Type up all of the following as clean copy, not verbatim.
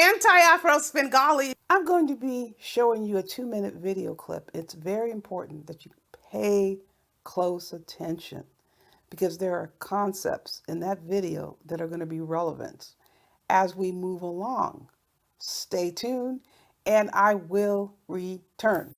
Afro Svengalis. I'm going to be showing you a 2-minute video clip. It's very important that you pay close attention because there are concepts in that video that are going to be relevant as we move along. Stay tuned and I will return.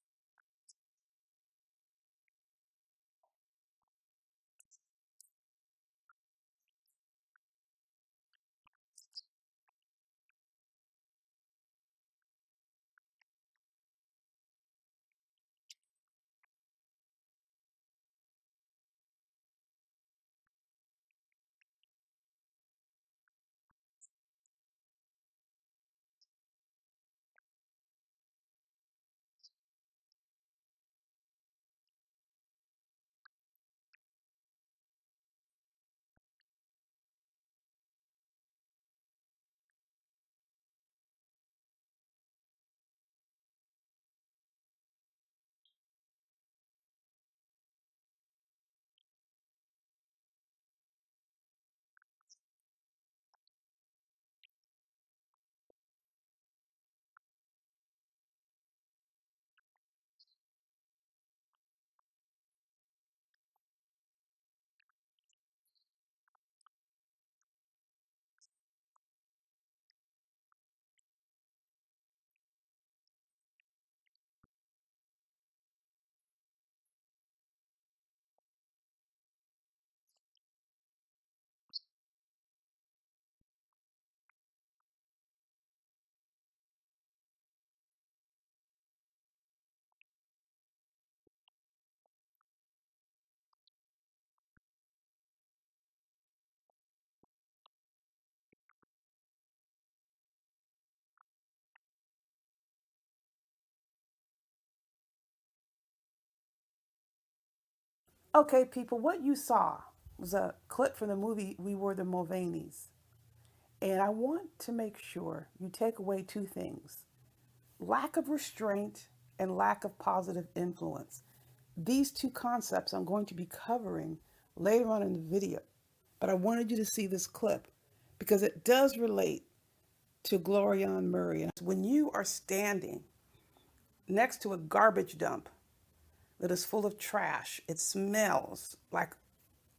Okay, people, what you saw was a clip from the movie We Were the Mulvaneys. And I want to make sure you take away two things: lack of restraint and lack of positive influence. These two concepts I'm going to be covering later on in the video. But I wanted you to see this clip because it does relate to Glorione M. When you are standing next to a garbage dump that is full of trash, it smells like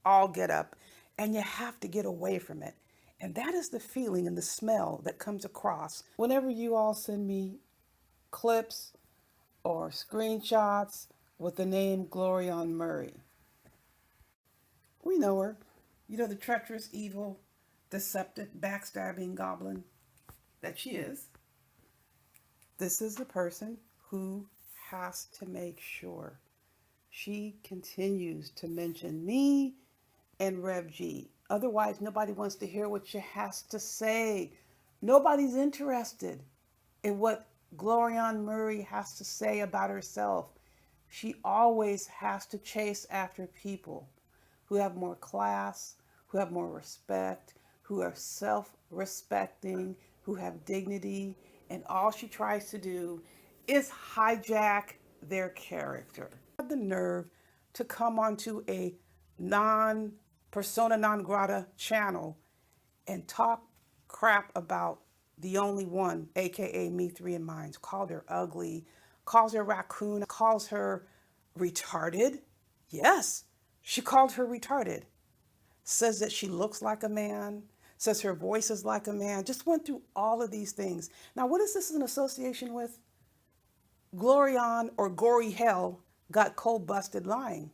all get up, and you have to get away from it. And that is the feeling and the smell that comes across whenever you all send me clips or screenshots with the name Glorione M. We know her. You know, the treacherous, evil, deceptive, backstabbing goblin that she is. This is the person who has to make sure she continues to mention me and Rev G. Otherwise, nobody wants to hear what she has to say. Nobody's interested in what Glorione M has to say about herself. She always has to chase after people who have more class, who have more respect, who are self-respecting, who have dignity, and all she tries to do is hijack their character. Have the nerve to come onto a persona non grata channel and talk crap about the only one, aka Me3&Minez, called her ugly, calls her raccoon, calls her retarded. Yes, she called her retarded. Says that she looks like a man, says her voice is like a man, just went through all of these things. Now, what is this in association with? Glorione or Gory Hell got cold busted lying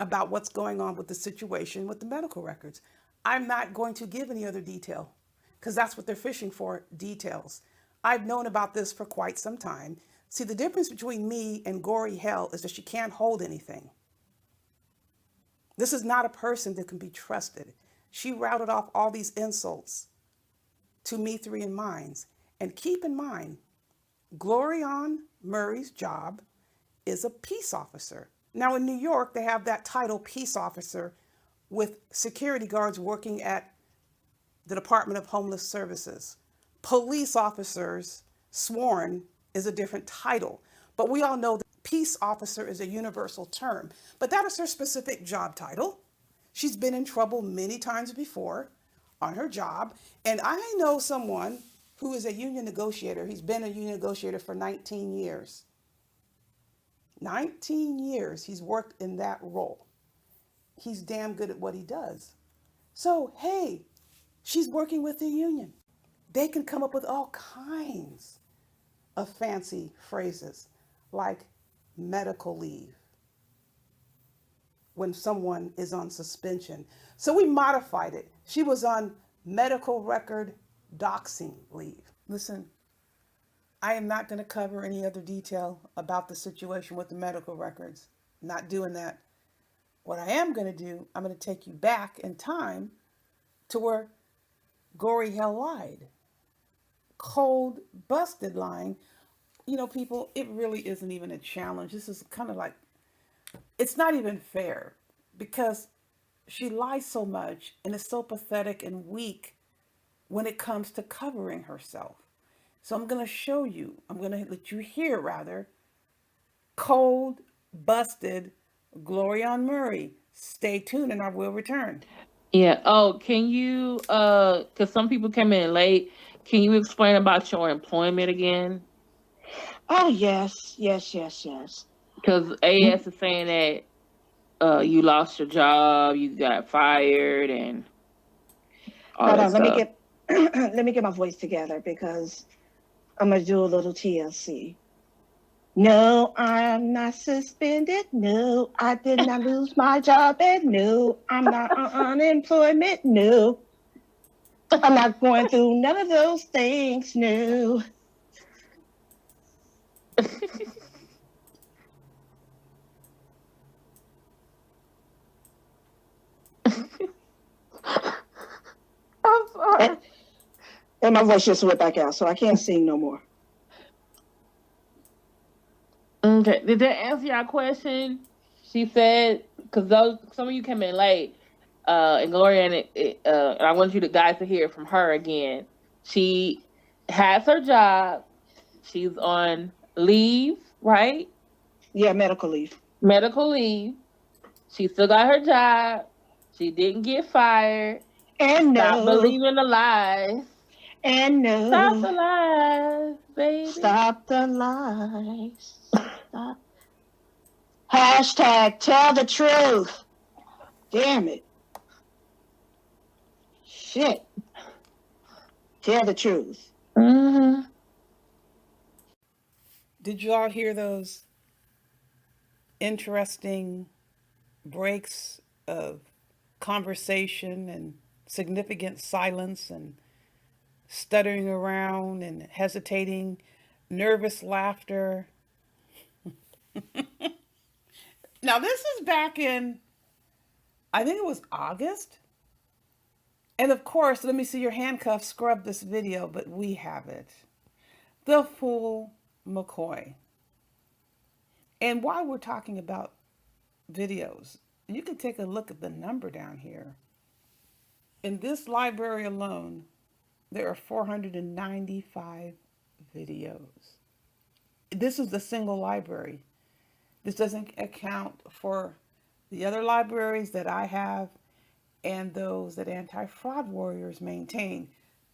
about what's going on with the situation with the medical records. I'm not going to give any other detail because that's what they're fishing for, details. I've known about this for quite some time. See, the difference between me and Gory Hell is that she can't hold anything. This is not a person that can be trusted. She routed off all these insults to Me3&Minez. And keep in mind, Glorione Murray's job is a peace officer. Now in New York, they have that title, peace officer, with security guards working at the Department of Homeless Services. Police officers, sworn, is a different title. But we all know that peace officer is a universal term. But that is her specific job title. She's been in trouble many times before on her job. And I know someone who is a union negotiator. He's been a union negotiator for 19 years. 19 years he's worked in that role. He's damn good at what he does. So, hey, she's working with the union. They can come up with all kinds of fancy phrases like medical leave when someone is on suspension. So we modified it. She was on medical record doxing leave. Listen, I am not going to cover any other detail about the situation with the medical records. I'm not doing that. What I am going to do, I'm going to take you back in time to where Gory Hell lied. Cold, busted lying. You know, people, it really isn't even a challenge. This is kind of like, it's not even fair because she lies so much and is so pathetic and weak when it comes to covering herself. So I'm going to show you, I'm going to let you hear rather, cold, busted Glorione M. Stay tuned and I will return. Yeah. Oh, can you cuz some people came in late, can you explain about your employment again? Oh, yes, yes, yes, yes. Cuz AS is saying that you lost your job, you got fired and all Hold that on, let me stuff. get let me get my voice together because I'm gonna do a little TLC. No, I'm not suspended. No, I did not lose my job. And no, I'm not on unemployment. No, I'm not going through none of those things. No. I'm sorry. And, and my voice just went back out, so I can't sing no more. Okay. Did that answer your question? She said, because those some of you came in late, and Gloria and I want you guys to hear from her again. She has her job. She's on leave, right? Yeah, medical leave. Medical leave. She still got her job. She didn't get fired. And Stop no, believing the lies. and Stop no. the lies, baby. Stop the lies. Stop. Hashtag tell the truth. Damn it. Shit. Tell the truth. Mm-hmm. Did you all hear those interesting breaks of conversation and significant silence and stuttering around and hesitating, nervous laughter? Now, this is back in, I think it was August. And of course, let me see your handcuffs scrub this video, but we have it. The Fool McCoy. And while we're talking about videos, you can take a look at the number down here. In this library alone, there are 495 videos. This is the single library. This doesn't account for the other libraries that I have and those that Anti Fraud Warriors maintain,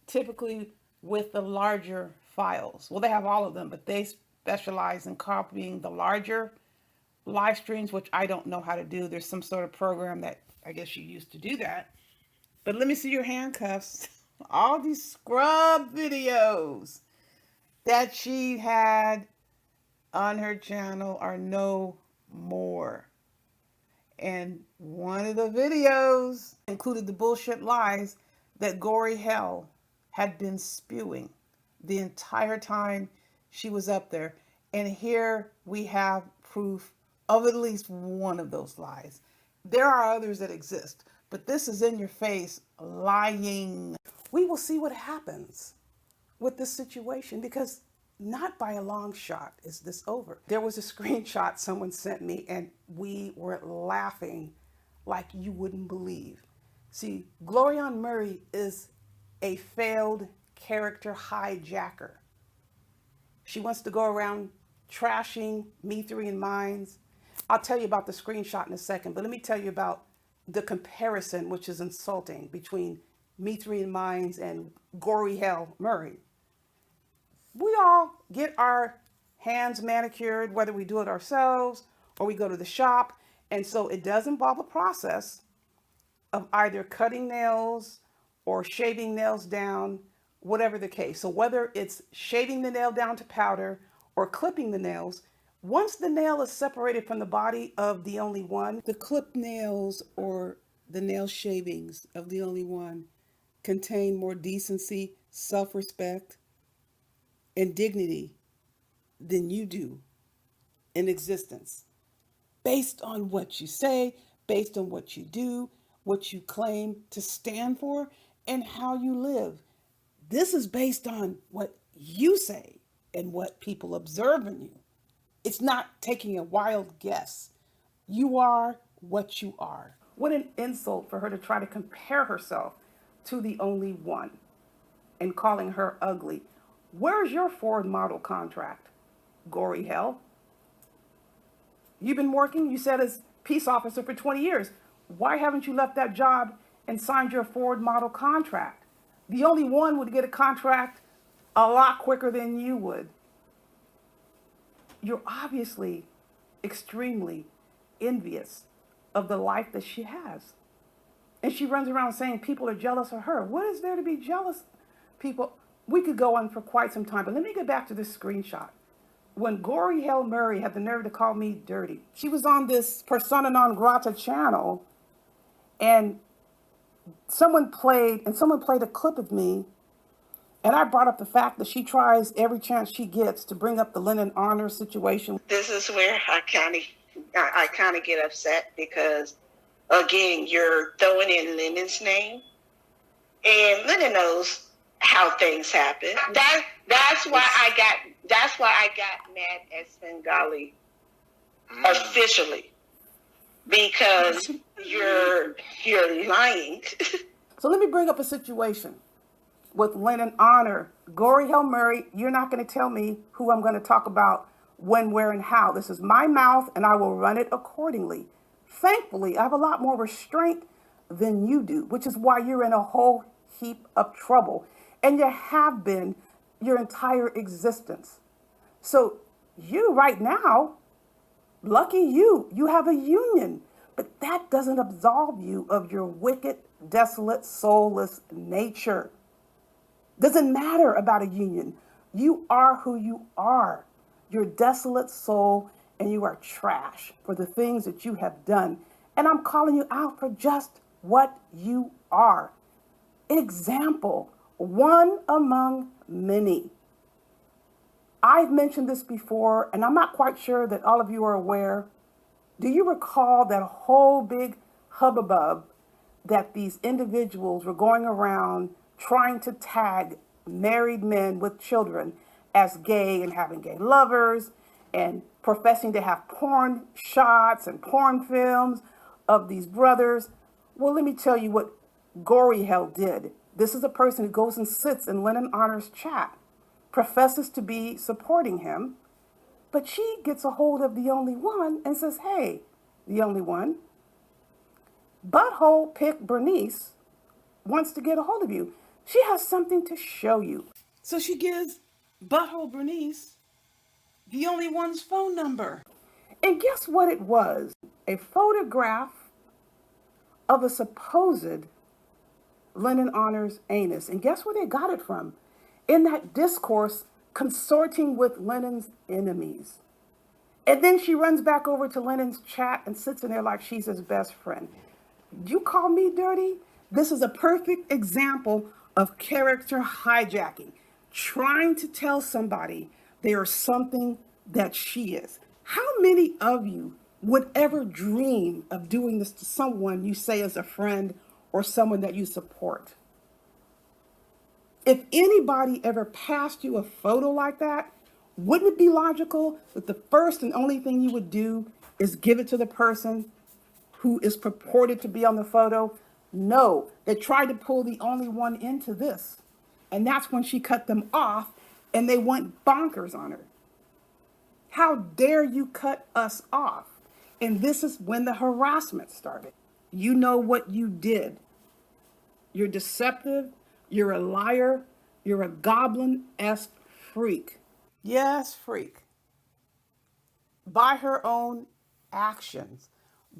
typically with the larger files. Well, they have all of them, but they specialize in copying the larger live streams, which I don't know how to do. There's some sort of program that I guess you used to do that. But let me see your handcuffs. All these scrub videos that she had on her channel are no more. And one of the videos included the bullshit lies that Gory Hell had been spewing the entire time she was up there. And here we have proof of at least one of those lies. There are others that exist, but this is in your face lying. We will see what happens with this situation because not by a long shot is this over. There was a screenshot someone sent me and we were laughing like you wouldn't believe. See, Glorione M is a failed character hijacker. She wants to go around trashing Me3&Minez. I'll tell you about the screenshot in a second, but let me tell you about the comparison, which is insulting, between Me3&Minez and Gory Hell M. We all get our hands manicured, whether we do it ourselves or we go to the shop. And so it does involve a process of either cutting nails or shaving nails down, whatever the case. So whether it's shaving the nail down to powder or clipping the nails, once the nail is separated from the body of the only one, the clipped nails or the nail shavings of the only one contain more decency, self-respect, and dignity than you do in existence, based on what you say, based on what you do, what you claim to stand for, and how you live. This is based on what you say and what people observe in you. It's not taking a wild guess. You are what you are. What an insult for her to try to compare herself to the only one and calling her ugly. Where's your Ford model contract? Gory hell. You've been working, you said, as peace officer for 20 years. Why haven't you left that job and signed your Ford model contract? The only one would get a contract a lot quicker than you would. You're obviously extremely envious of the life that she has. And she runs around saying people are jealous of her. What is there to be jealous? People, we could go on for quite some time, but let me get back to this screenshot. When Glorione M had the nerve to call me dirty, she was on this persona non grata channel, and someone played a clip of me, and I brought up the fact that she tries every chance she gets to bring up the Lennon honor situation. This is where I kind of get upset because, again, you're throwing in Lennon's name, and Lennon knows how things happen. That's why I got mad at Svengali officially, because you're lying. So let me bring up a situation with Lennon honor. Glorione M, you're not going to tell me who I'm going to talk about, when, where, and how. This is my mouth, and I will run it accordingly. Thankfully, I have a lot more restraint than you do, which is why you're in a whole heap of trouble. And you have been your entire existence. So you right now, lucky you have a union, but that doesn't absolve you of your wicked, desolate, soulless nature. Doesn't matter about a union. You are who you are. You're desolate soul, and you are trash for the things that you have done. And I'm calling you out for just what you are. Example, one among many. I've mentioned this before, and I'm not quite sure that all of you are aware. Do you recall that whole big hubbub that these individuals were going around trying to tag married men with children as gay and having gay lovers and professing to have porn shots and porn films of these brothers? Well, let me tell you what Glorione did. This is a person who goes and sits in Lennon Honor's chat, professes to be supporting him, but she gets a hold of the only one and says, hey, the only one, booty.Hole pic Bernice wants to get a hold of you. She has something to show you. So she gives booty.Hole Bernice the only one's phone number. And guess what it was? A photograph of a supposed Lennon Honor's anus. And guess where they got it from? In that discourse, consorting with Lennon's enemies. And then she runs back over to Lennon's chat and sits in there like she's his best friend. You call me dirty? This is a perfect example of character hijacking, trying to tell somebody they are something that she is. How many of you would ever dream of doing this to someone you say is a friend or someone that you support? If anybody ever passed you a photo like that, wouldn't it be logical that the first and only thing you would do is give it to the person who is purported to be on the photo? No, they tried to pull the only one into this. And that's when she cut them off and they went bonkers on her. How dare you cut us off? And this is when the harassment started. You know what you did. You're deceptive. You're a liar. You're a goblin-esque freak. Yes, freak. By her own actions,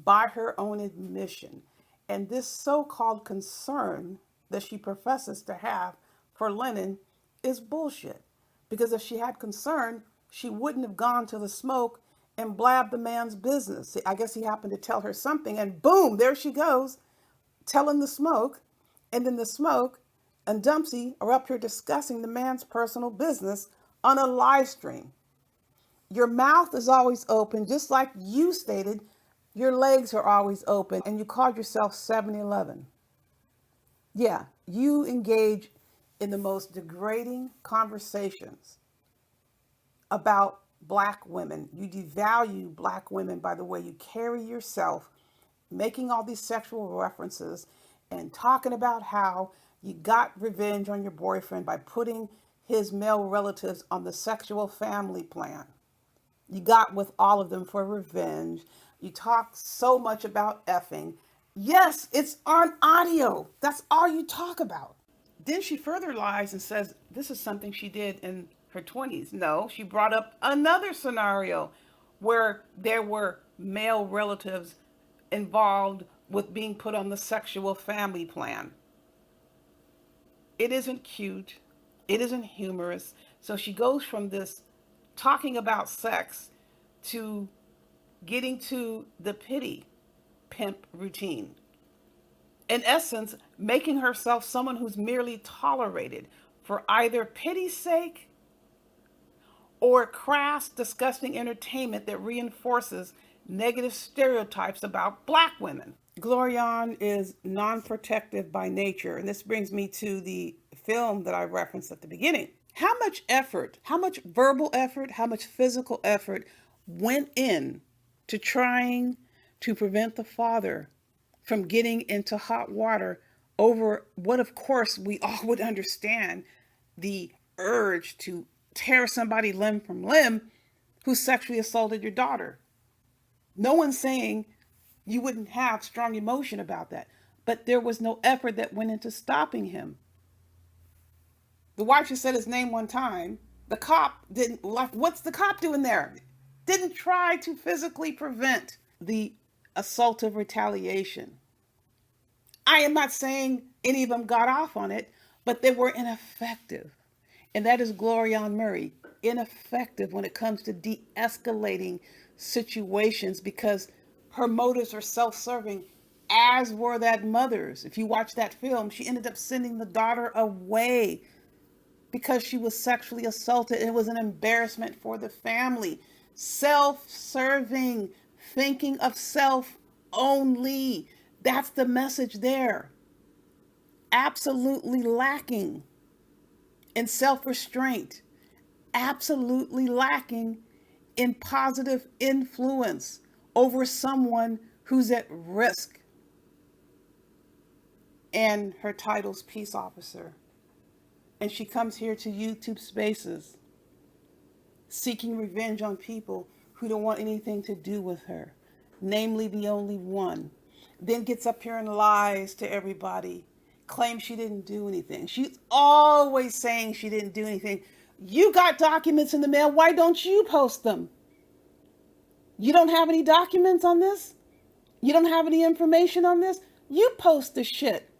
by her own admission. And this so called concern that she professes to have for Lennon is bullshit. Because if she had concern, she wouldn't have gone to the smoke and blabbed the man's business. I guess he happened to tell her something, and boom, there she goes, telling the smoke. And then the smoke and Dumpsy are up here discussing the man's personal business on a live stream. Your mouth is always open, just like you stated, your legs are always open, and you called yourself 7-Eleven. Yeah, you engage in the most degrading conversations about black women. You devalue black women by the way you carry yourself, making all these sexual references and talking about how you got revenge on your boyfriend by putting his male relatives on the sexual family plan. You got with all of them for revenge. You talk so much about effing. Yes, it's on audio. That's all you talk about. Then she further lies and says this is something she did in her 20s. No, she brought up another scenario where there were male relatives involved with being put on the sexual family plan. It isn't cute. It isn't humorous. So she goes from this talking about sex to getting to the pity pimp routine. In essence, making herself someone who's merely tolerated for either pity's sake or crass, disgusting entertainment that reinforces negative stereotypes about black women. Glorione is non-protective by nature, and this brings me to the film that I referenced at the beginning. How much effort, how much verbal effort, how much physical effort went in to trying to prevent the father from getting into hot water over what, of course, we all would understand, the urge to tear somebody limb from limb who sexually assaulted your daughter. No one's saying you wouldn't have strong emotion about that, but there was no effort that went into stopping him. The wife just said his name one time. The cop didn't, like, what's the cop doing there? Didn't try to physically prevent the assaultive retaliation. I am not saying any of them got off on it, but they were ineffective. And that is Glorione Murray, ineffective when it comes to de-escalating situations because her motives are self-serving, as were that mother's. If you watch that film, she ended up sending the daughter away because she was sexually assaulted. It was an embarrassment for the family. Self-serving, thinking of self only. That's the message there. Absolutely lacking in self-restraint. Absolutely lacking in positive influence over someone who's at risk. And her title's peace officer. And she comes here to YouTube spaces seeking revenge on people who don't want anything to do with her, namely the only one. Then gets up here and lies to everybody, claims she didn't do anything. She's always saying she didn't do anything. You got documents in the mail. Why don't you post them? You don't have any documents on this? You don't have any information on this? You post the shit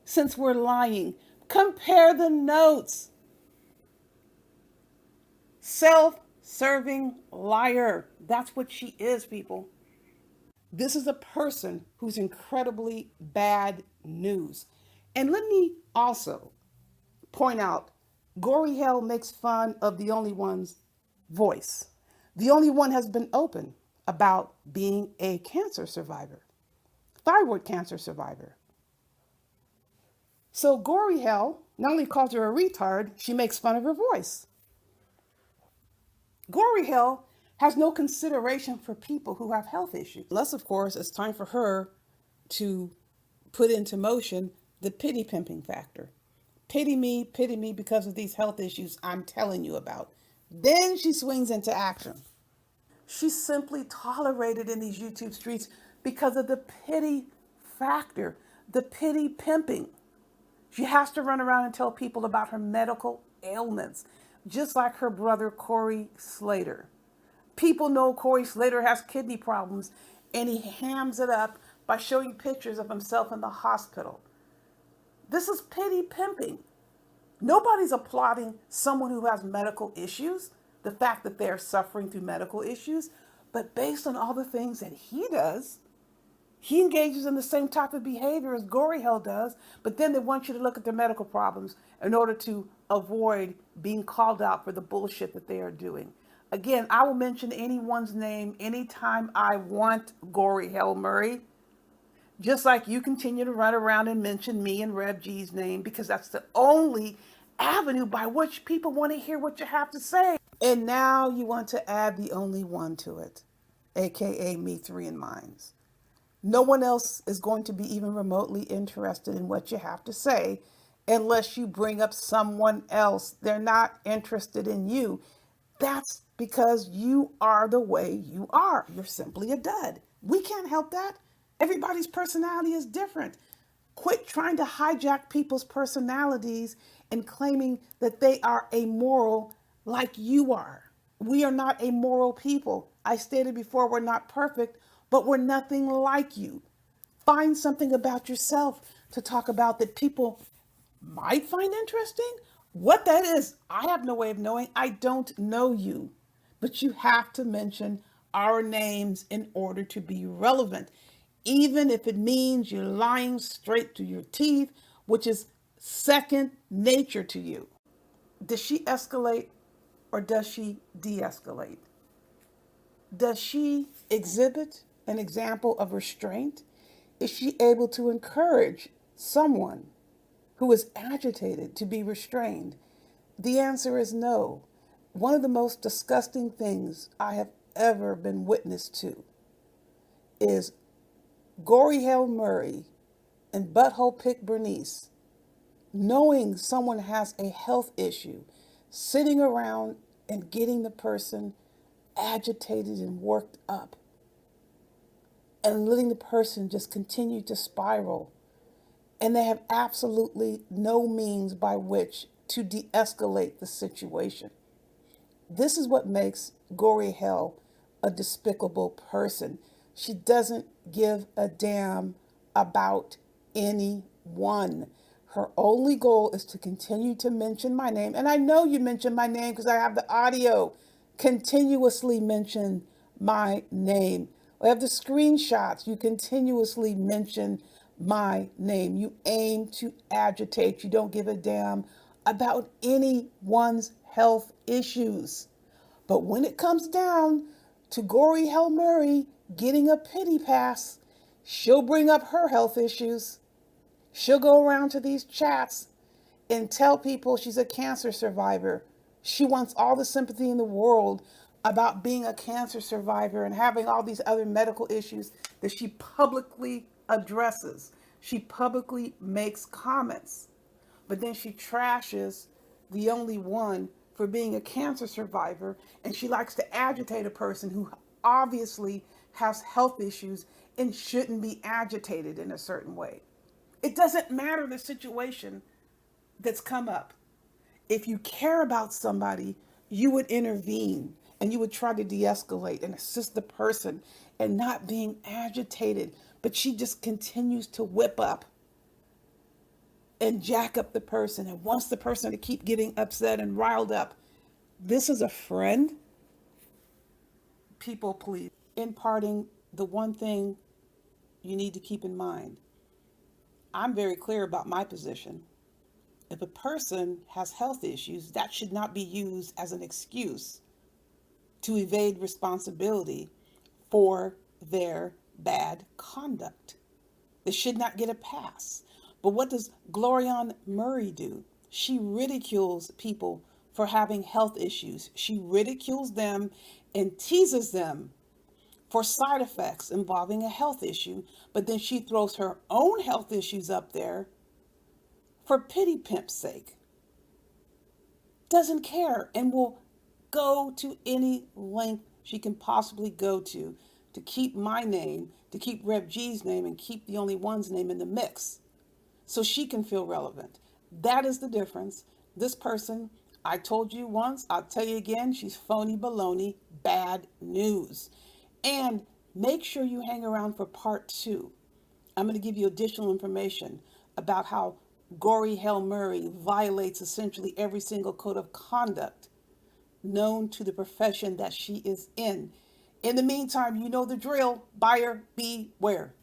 since we're lying. Compare the notes. Self-serving liar. That's what she is, people. This is a person who's incredibly bad news. And let me also point out, Gory Hell makes fun of the only one's voice. The only one has been open about being a cancer survivor, thyroid cancer survivor. So Gory Hell not only calls her a retard, she makes fun of her voice. Gory Hell has no consideration for people who have health issues. Unless, of course, it's time for her to put into motion the pity pimping factor. Pity me because of these health issues I'm telling you about. Then she swings into action. She's simply tolerated in these YouTube streets because of the pity factor, the pity pimping. She has to run around and tell people about her medical ailments. just like her brother Corey Slater. People know Corey Slater has kidney problems, and he hams it up by showing pictures of himself in the hospital. This is pity pimping. Nobody's applauding someone who has medical issues, the fact that they're suffering through medical issues, but based on all the things that he does, he engages in the same type of behavior as Gory Hell does, but then they want you to look at their medical problems in order to avoid being called out for the bullshit that they are doing. Again, I will mention anyone's name anytime I want, Gory Hell Murray. Just like you continue to run around and mention me and Rev G's name because that's the only avenue by which people want to hear what you have to say. And now you want to add the only one to it, aka Me3&Minez. No one else is going to be even remotely interested in what you have to say unless you bring up someone else. They're not interested in you. That's because you are the way you are. You're simply a dud. We can't help that. Everybody's personality is different. Quit trying to hijack people's personalities and claiming that they are amoral like you are. We are not amoral people. I stated before, we're not perfect, but we're nothing like you. Find something about yourself to talk about that people might find interesting. What that is, I have no way of knowing. I don't know you. But you have to mention our names in order to be relevant, even if it means you're lying straight to your teeth, which is second nature to you. Does she escalate or does she de escalate? Does she exhibit an example of restraint? Is she able to encourage someone who is agitated to be restrained? The answer is no. One of the most disgusting things I have ever been witness to is Gory Hell Murray and Butthole Pick Bernice, knowing someone has a health issue, sitting around and getting the person agitated and worked up, and letting the person just continue to spiral. And they have absolutely no means by which to de escalate the situation. This is what makes Gory Hell a despicable person. She doesn't give a damn about anyone. Her only goal is to continue to mention my name. And I know you mention my name because I have the audio. Continuously mention my name. I have the screenshots. You continuously mention my name. You aim to agitate. You don't give a damn about anyone's health issues. But when it comes down to Gory Hell Murray getting a pity pass, she'll bring up her health issues. She'll go around to these chats and tell people she's a cancer survivor. She wants all the sympathy in the world about being a cancer survivor and having all these other medical issues that she publicly addresses. She publicly makes comments, but then she trashes the only one for being a cancer survivor, and she likes to agitate a person who obviously has health issues and shouldn't be agitated in a certain way. It doesn't matter the situation that's come up. If you care about somebody, you would intervene and you would try to de escalate and assist the person and not being agitated. But she just continues to whip up and jack up the person and wants the person to keep getting upset and riled up. This is a friend. People, please. In parting, the one thing you need to keep in mind, I'm very clear about my position. If a person has health issues, that should not be used as an excuse to evade responsibility for their bad conduct. They should not get a pass. But what does Glorione Murray do? She ridicules people for having health issues. She ridicules them and teases them for side effects involving a health issue, but then she throws her own health issues up there for pity pimp's sake. Doesn't care and will go to any length she can possibly go to keep my name, to keep Rev G's name, and keep the only one's name in the mix so she can feel relevant. That is the difference. This person, I told you once, I'll tell you again, she's phony baloney, bad news. And make sure you hang around for part 2. I'm going to give you additional information about how Gory Hale Murray violates essentially every single code of conduct known to the profession that she is in. In the meantime, you know the drill. Buyer beware.